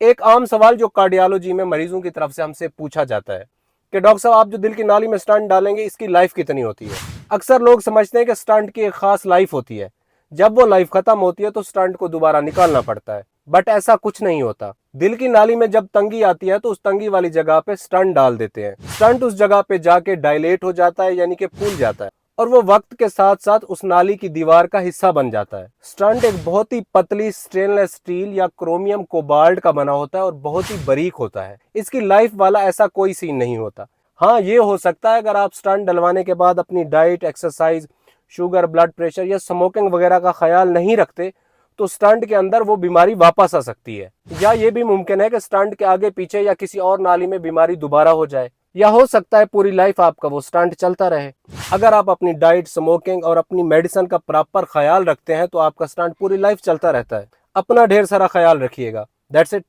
ایک عام سوال جو کارڈیالوجی میں مریضوں کی طرف سے ہم سے پوچھا جاتا ہے کہ ڈاکٹر صاحب آپ جو دل کی نالی میں سٹنٹ ڈالیں گے اس کی لائف کتنی ہوتی ہے؟ اکثر لوگ سمجھتے ہیں کہ سٹنٹ کی ایک خاص لائف ہوتی ہے، جب وہ لائف ختم ہوتی ہے تو سٹنٹ کو دوبارہ نکالنا پڑتا ہے، بٹ ایسا کچھ نہیں ہوتا۔ دل کی نالی میں جب تنگی آتی ہے تو اس تنگی والی جگہ پہ سٹنٹ ڈال دیتے ہیں، سٹنٹ اس جگہ پہ جا کے ڈائلیٹ ہو جاتا ہے، یعنی کہ پھول جاتا ہے، اور وہ وقت کے ساتھ ساتھ اس نالی کی دیوار کا حصہ بن جاتا ہے۔ سٹنٹ ایک بہت ہی پتلی سٹین لیس سٹیل یا کرومیم کوبالٹ کا بنا ہوتا ہے اور بہت ہی باریک ہوتا ہے۔ اس کی لائف والا ایسا کوئی سین نہیں ہوتا۔ ہاں یہ ہو سکتا ہے اگر آپ سٹنٹ ڈلوانے کے بعد اپنی diet, exercise, sugar, blood pressure یا سموکنگ وغیرہ کا خیال نہیں رکھتے تو سٹنٹ کے اندر وہ بیماری واپس آ سکتی ہے، یا یہ بھی ممکن ہے کہ سٹنٹ کے آگے پیچھے یا کسی اور نالی میں بیماری دوبارہ ہو جائے، یا ہو سکتا ہے پوری لائف آپ کا وہ سٹنٹ چلتا رہے۔ اگر آپ اپنی ڈائٹ، سموکنگ اور اپنی میڈیسن کا پراپر خیال رکھتے ہیں تو آپ کا سٹنٹ پوری لائف چلتا رہتا ہے۔ اپنا ڈھیر سارا خیال رکھیے گا۔ That's it.